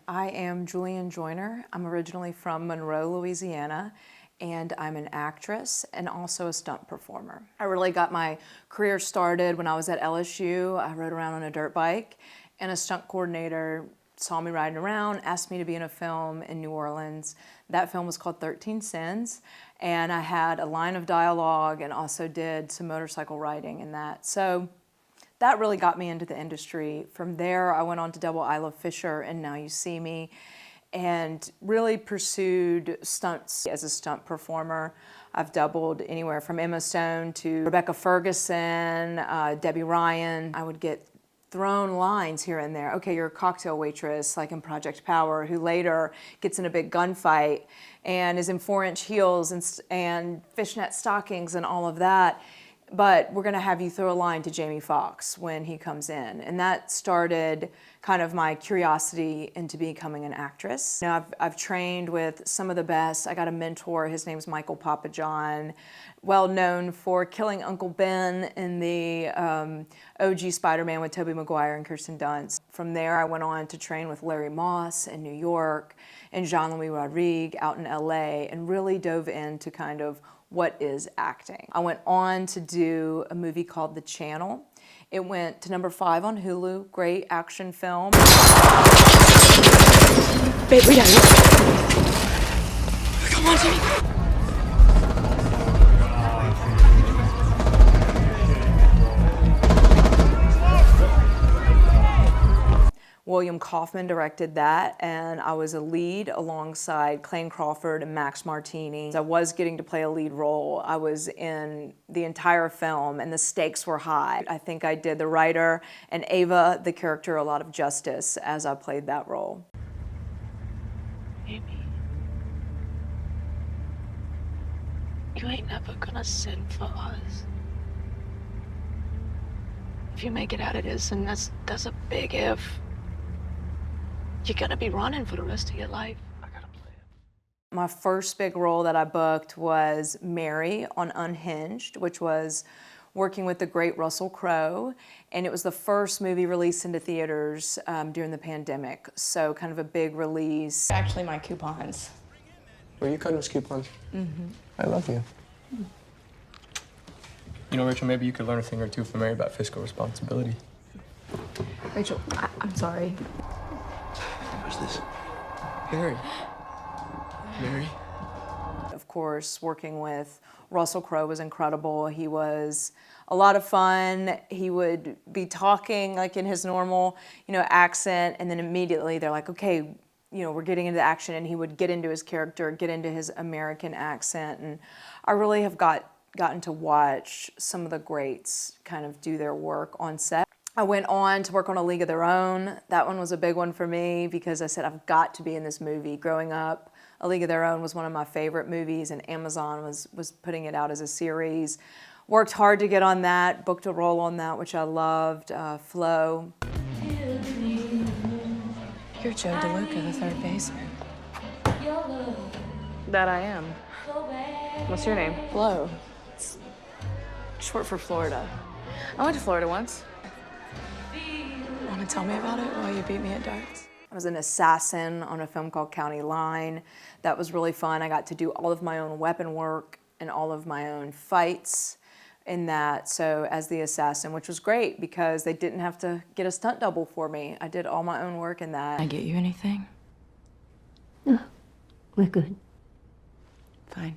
I am Juliene Joyner. I'm originally from Monroe, Louisiana, and I'm an actress and also a stunt performer. I really got my career started when I was at LSU. I rode around on a dirt bike, and a stunt coordinator saw me riding around, asked me to be in a film in New Orleans. That film was called 13 Sins, and I had a line of dialogue and also did some motorcycle riding in that. So that really got me into the industry. From there, I went on to double I Love Fisher and Now You See Me, and really pursued stunts as a stunt performer. I've doubled anywhere from Emma Stone to Rebecca Ferguson, Debbie Ryan. I would get thrown lines here and there. Okay, you're a cocktail waitress, like in Project Power, who later gets in a big gunfight and is in 4-inch heels and fishnet stockings and all of that. But we're gonna have you throw a line to Jamie Foxx when he comes in. And that started kind of my curiosity into becoming an actress. Now, I've trained with some of the best. I got a mentor, his name's Michael Papajohn, well known for killing Uncle Ben in the OG Spider-Man with Tobey Maguire and Kirsten Dunst. From there, I went on to train with Larry Moss in New York and Jean-Louis Rodrigue out in LA, and really dove into kind of what is acting. I went on to do a movie called The Channel. It went to #5 on Hulu, great action film. Babe, we gotta go. Come on, Jimmy. William Kaufman directed that, and I was a lead alongside Clayne Crawford and Max Martini. I was getting to play a lead role. I was in the entire film, and the stakes were high. I think I did the writer and Ava, the character, a lot of justice as I played that role. Amy, you ain't never gonna sin for us. If you make it out of this, and that's a big if, you're gonna be running for the rest of your life. I gotta play it. My first big role that I booked was Mary on Unhinged, which was working with the great Russell Crowe, and it was the first movie released into theaters during the pandemic, so kind of a big release. Actually, my coupons. Were you cutting those coupons? Mm-hmm. I love you. You know, Rachel, maybe you could learn a thing or two from Mary about fiscal responsibility. Rachel, I'm sorry. What's this? Mary. Mary? Of course, working with Russell Crowe was incredible. He was a lot of fun. He would be talking like in his normal, accent, and then immediately they're like, okay, we're getting into action, and he would get into his character, get into his American accent, and I really have gotten to watch some of the greats kind of do their work on set. I went on to work on A League of Their Own. That one was a big one for me because I said, I've got to be in this movie. Growing up, A League of Their Own was one of my favorite movies, and Amazon was putting it out as a series. Worked hard to get on that, booked a role on that, which I loved, Flo. You're Joe DeLuca, the third baseman. That I am. What's your name? Flo. It's short for Florida. I went to Florida once. Want to tell me about it while you beat me at darts? I was an assassin on a film called County Line. That was really fun. I got to do all of my own weapon work and all of my own fights in that, so as the assassin, which was great because they didn't have to get a stunt double for me. I did all my own work in that. Can I get you anything? No, we're good. Fine.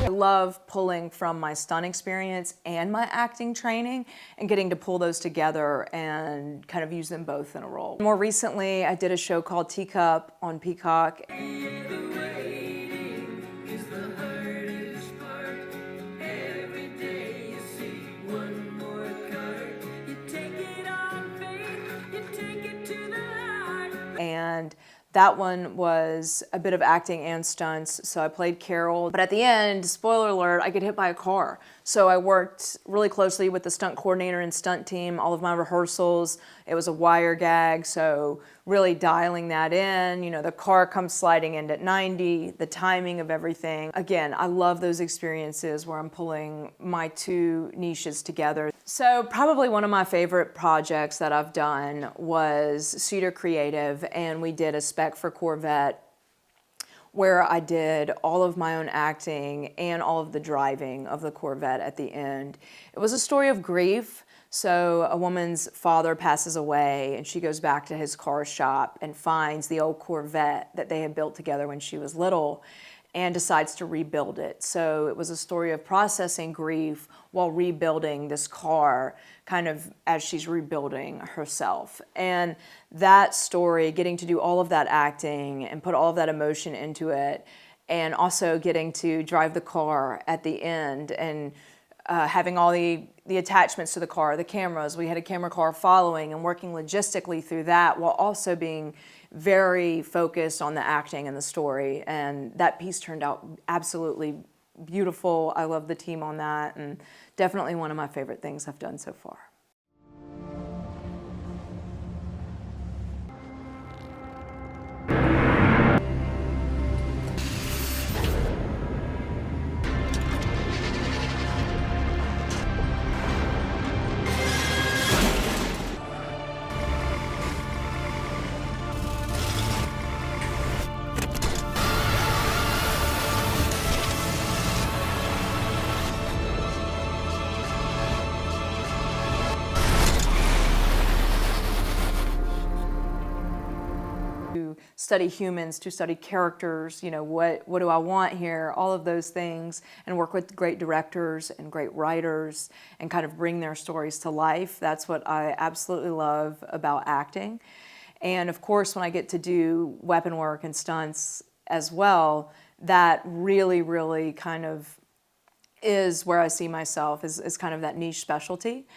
I love pulling from my stunt experience and my acting training and getting to pull those together and kind of use them both in a role. More recently, I did a show called Teacup on Peacock. And that one was a bit of acting and stunts, so I played Carol. But at the end, spoiler alert, I get hit by a car. So I worked really closely with the stunt coordinator and stunt team, all of my rehearsals. It was a wire gag, so really dialing that in. You know, the car comes sliding in at 90, the timing of everything. Again, I love those experiences where I'm pulling my two niches together. So probably one of my favorite projects that I've done was Cedar Creative, and we did a spec for Corvette where I did all of my own acting and all of the driving of the Corvette at the end. It was a story of grief. So a woman's father passes away and she goes back to his car shop and finds the old Corvette that they had built together when she was little and decides to rebuild it. So it was a story of processing grief while rebuilding this car, kind of as she's rebuilding herself. And that story, getting to do all of that acting and put all of that emotion into it, and also getting to drive the car at the end and having all the attachments to the car, the cameras. We had a camera car following and working logistically through that while also being very focused on the acting and the story. And that piece turned out absolutely beautiful. I love the team on that, and definitely one of my favorite things I've done so far. To study humans, to study characters, you know, what do I want here, all of those things, and work with great directors and great writers and kind of bring their stories to life. That's what I absolutely love about acting. And of course, when I get to do weapon work and stunts as well, that really, really kind of is where I see myself, is kind of that niche specialty.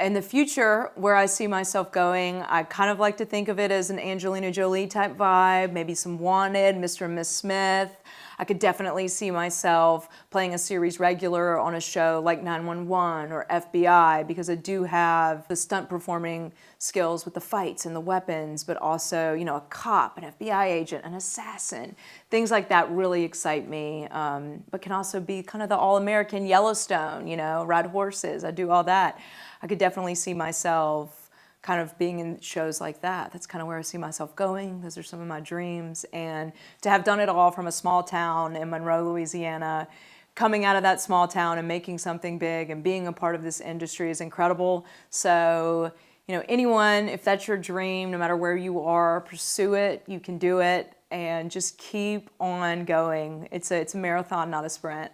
In the future, where I see myself going, I kind of like to think of it as an Angelina Jolie type vibe, maybe some Wanted, Mr. and Miss Smith. I could definitely see myself playing a series regular on a show like 911 or FBI, because I do have the stunt performing skills with the fights and the weapons, but also, you know, a cop, an FBI agent, an assassin. Things like that really excite me, but can also be kind of the all-American Yellowstone, you know, ride horses, I do all that. I could definitely see myself kind of being in shows like that. That's kind of where I see myself going. Those are some of my dreams. And to have done it all from a small town in Monroe, Louisiana, coming out of that small town and making something big and being a part of this industry is incredible. So, you know, anyone, if that's your dream, no matter where you are, pursue it. You can do it, and just keep on going. It's a marathon, not a sprint.